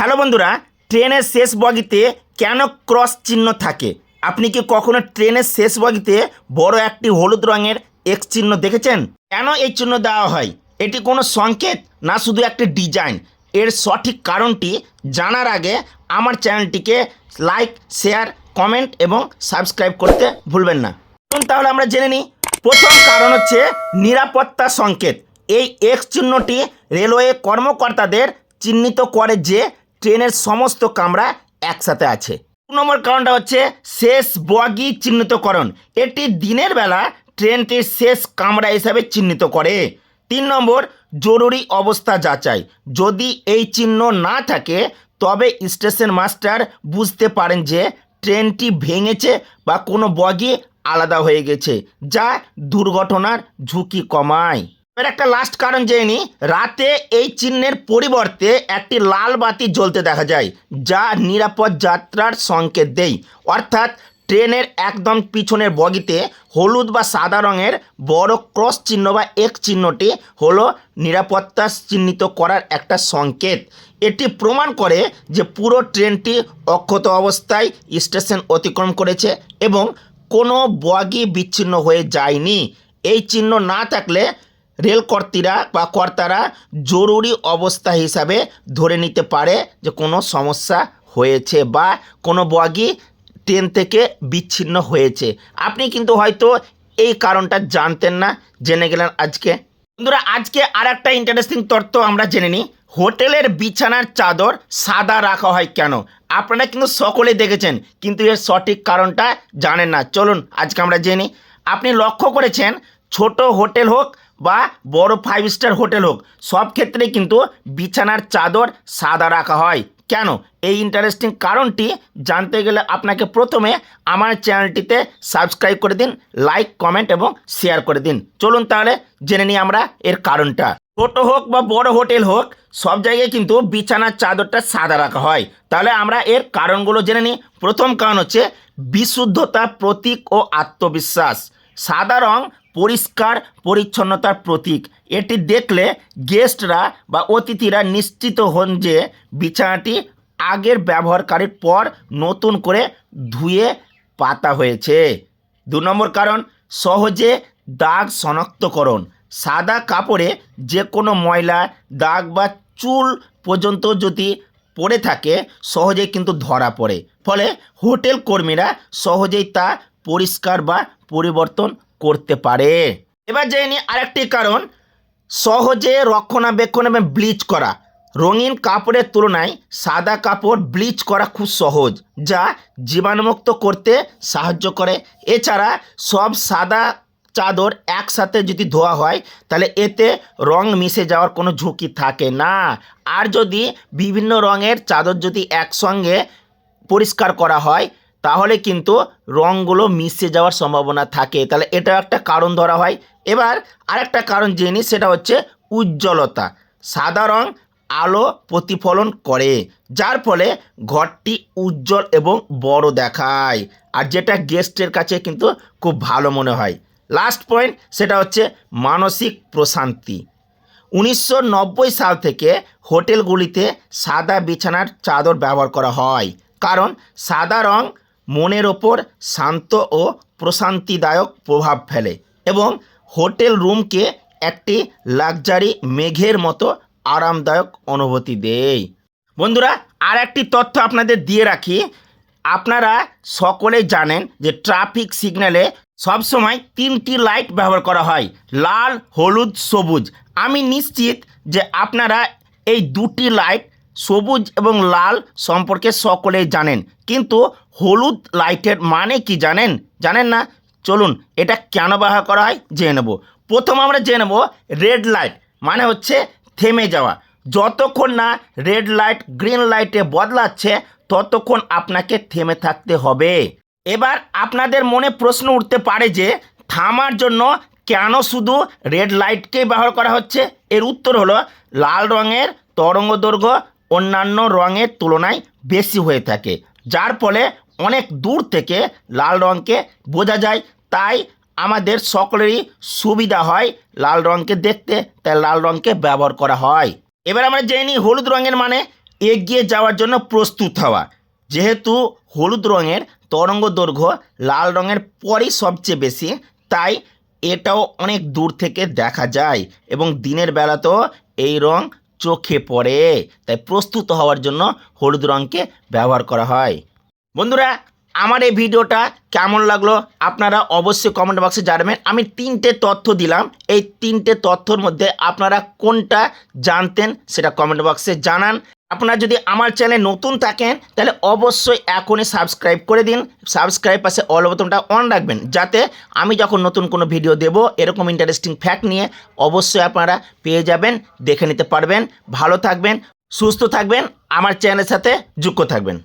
Hello বন্ধুরা, ট্রেনের শেষ বগিতে কেন ক্রস চিহ্ন থাকে? আপনি কি কখনো ট্রেনের শেষ বগিতে বড় একটি হলুদ রঙের এক্স চিহ্ন দেখেছেন? কেন এই চিহ্ন দেওয়া হয়? এটি কোনো সংকেত না শুধু একটি ডিজাইন? এর সঠিক কারণটি জানার আগে আমার চ্যানেলটিকে লাইক, শেয়ার, কমেন্ট এবং সাবস্ক্রাইব করতে ভুলবেন না। তাহলে আমরা জেনে নিই। প্রথম কারণ হচ্ছে নিরাপত্তা সংকেত। এই এক্স চিহ্নটি রেলওয়ে কর্মকর্তাদের চিহ্নিত করে যে ট্রেনের সমস্ত কামরা একসাথে আছে। 2 নম্বর কারণটা হচ্ছে শেষ বগি চিহ্নিতকরণ। এটি দিনের বেলা ট্রেনটির শেষ কামরা হিসাবে চিহ্নিত করে। 3 নম্বর জরুরি অবস্থা যাচাই। যদি এই চিহ্ন না থাকে তবে স্টেশন মাস্টার বুঝতে পারেন যে ট্রেনটি ভেঙেছে বা কোনো বগি আলাদা হয়ে গেছে, যা দুর্ঘটনার ঝুঁকি কমায়। এর একটা লাস্ট কারণ জেনে নিই। রাতে এই চিহ্নের পরিবর্তে একটি লাল বাতি জ্বলতে দেখা যায়, যা নিরাপদ যাত্রার সংকেত দেয়। অর্থাৎ ট্রেনের একদম পিছনের বগিতে হলুদ বা সাদা রঙের বড় ক্রস চিহ্ন বা এক চিহ্নটি হলো নিরাপত্তা চিহ্নিত করার একটা সংকেত। এটি প্রমাণ করে যে পুরো ট্রেনটি অক্ষত অবস্থায় স্টেশন অতিক্রম করেছে এবং কোনো বগি বিচ্ছিন্ন হয়ে যায়নি। এই চিহ্ন না থাকলে কর্তারা জরুরি অবস্থা হিসাবে ধরে নিতে পারে যে কোনো সমস্যা হয়েছে বা কোনো বগি ট্রেন থেকে বিচ্ছিন্ন হয়েছে। আপনি কিন্তু হয়তো এই কারণটা জানতেন না, জেনে গেলেন আজকে। বন্ধুরা, আজকে আর একটা ইন্টারেস্টিং তথ্য আমরা জেনে নিই। হোটেলের বিছানার চাদর সাদা রাখা হয় কেন? আপনারা কিন্তু সকলেই দেখেছেন, কিন্তু এর সঠিক কারণটা জানেন না। চলুন আজকে আমরা জেনে। আপনি লক্ষ্য করেছেন, ছোট হোটেল হোক বা বড় 5 স্টার হোটেল হোক, সব ক্ষেত্রেই কিন্তু বিছানার চাদর সাদা রাখা হয় কেন? এই ইন্টারেস্টিং কারণটি জানতে গেলে আপনাকে প্রথমে আমার চ্যানেলটিতে সাবস্ক্রাইব করে দিন, লাইক, কমেন্ট এবং শেয়ার করে দিন। চলুন তাহলে জেনে নিই আমরা এর কারণটা। ছোট হোক বা বড় হোটেল হোক, সব জায়গায় কিন্তু বিছানার চাদরটা সাদা রাখা হয়। তাহলে আমরা এর কারণগুলো জেনে নিই। প্রথম কারণ হচ্ছে বিশুদ্ধতা, প্রতীক ও আত্মবিশ্বাস। সাদা রং পরিষ্কার পরিচ্ছন্নতার প্রতীক। এটি দেখলে গেস্টরা বা অতিথিরা নিশ্চিত হন যে বিছানাটি আগের ব্যবহারকারীর পর নতুন করে ধুয়ে পাতা হয়েছে। 2 নম্বর কারণ সহজে দাগ শনাক্তকরণ। সাদা কাপড়ে যে কোনো ময়লা, দাগ বা চুল পর্যন্ত যদি পড়ে থাকে সহজেই কিন্তু ধরা পড়ে, ফলে হোটেল কর্মীরা সহজেই তা পরিষ্কার বা পরিবর্তন করতে পারে। এবার জেনে নিই আরেকটি কারণ, সহজে রক্ষণাবেক্ষণ এবং ব্লিচ করা। রঙিন কাপড়ের তুলনায় সাদা কাপড় ব্লিচ করা খুব সহজ, যা জীবাণুমুক্ত করতে সাহায্য করে। এছাড়া সব সাদা চাদর একসাথে যদি ধোয়া হয় তাহলে এতে রং মিশে যাওয়ার কোনো ঝুঁকি থাকে না। আর যদি বিভিন্ন রঙের চাদর যদি একসঙ্গে পরিষ্কার করা হয় তাহলে কিন্তু রঙগুলো মিশে যাওয়ার সম্ভাবনা থাকে। তাহলে এটা একটা কারণ ধরা হয়। এবার আরেকটা কারণ জেনে, সেটা হচ্ছে উজ্জ্বলতা। সাদা রং আলো প্রতিফলন করে, যার ফলে ঘরটি উজ্জ্বল এবং বড় দেখায়, আর যেটা গেস্টের কাছে কিন্তু খুব ভালো মনে হয়। লাস্ট পয়েন্ট, সেটা হচ্ছে মানসিক প্রশান্তি। 1990 সাল থেকে হোটেলগুলিতে সাদা বিছানার চাদর ব্যবহার করা হয়, কারণ সাদা রং মনের ওপর শান্ত ও প্রশান্তিদায়ক প্রভাব ফেলে এবং হোটেল রুমকে একটি লাক্সারি মেঘের মতো আরামদায়ক অনুভূতি দেয়। বন্ধুরা, আর একটি তথ্য আপনাদের দিয়ে রাখি। আপনারা সকলেই জানেন যে ট্রাফিক সিগন্যালে সবসময় 3টি লাইট ব্যবহার করা হয়, লাল, হলুদ, সবুজ। আমি নিশ্চিত যে আপনারা এই 2টি লাইট, সবুজ এবং লাল সম্পর্কে সকলেই জানেন, কিন্তু হলুদ লাইটের মানে কি জানেন? জানেন না? চলুন এটা কেন ব্যবহার করা হয় জেনে নেব। প্রথম আমরা জেনে নেব রেড লাইট মানে হচ্ছে থেমে যাওয়া। যতক্ষণ না রেড লাইট গ্রিন লাইটে বদলাচ্ছে ততক্ষণ আপনাকে থেমে থাকতে হবে। এবার আপনাদের মনে প্রশ্ন উঠতে পারে যে থামার জন্য কেন শুধু রেড লাইটকেই ব্যবহার করা হচ্ছে? এর উত্তর হলো লাল রঙের তরঙ্গ দৈর্ঘ্য অন্যান্য রঙের তুলনায় বেশি হয়ে থাকে, যার ফলে অনেক দূর থেকে লাল রঙকে বোঝা যায়। তাই আমাদের সকলেরই সুবিধা হয় লাল রঙকে দেখতে, তাই লাল রঙকে ব্যবহার করা হয়। এবার আমরা জেনে নিই হলুদ রঙের মানে। এগিয়ে যাওয়ার জন্য প্রস্তুত হওয়া। যেহেতু হলুদ রঙের তরঙ্গ দৈর্ঘ্য লাল রঙের পরই সবচেয়ে বেশি, তাই এটাও অনেক দূর থেকে দেখা যায় এবং দিনের বেলাতেও এই রং চোখে পড়ে। তাই প্রস্তুত হওয়ার জন্য হলুদ রঙকে ব্যবহার করা হয়। বন্ধুরা, আমার এই ভিডিওটা কেমন লাগলো আপনারা অবশ্যই কমেন্ট বক্সে জানাবেন। আমি 3টে তথ্য দিলাম, এই 3টে তথ্যর মধ্যে আপনারা কোনটা জানতেন সেটা কমেন্ট বক্সে জানান। আপনারা যদি আমার চ্যানেলে নতুন থাকেন তাহলে অবশ্যই এখনই সাবস্ক্রাইব করে দিন। সাবস্ক্রাইব পাশে অল বোতামটা অন রাখবেন, যাতে আমি যখন নতুন কোনো ভিডিও দেব এরকম ইন্টারেস্টিং ফ্যাক্ট নিয়ে অবশ্যই আপনারা পেয়ে যাবেন, দেখে নিতে পারবেন। ভালো থাকবেন, সুস্থ থাকবেন, আমার চ্যানেলের সাথে যুক্ত থাকবেন।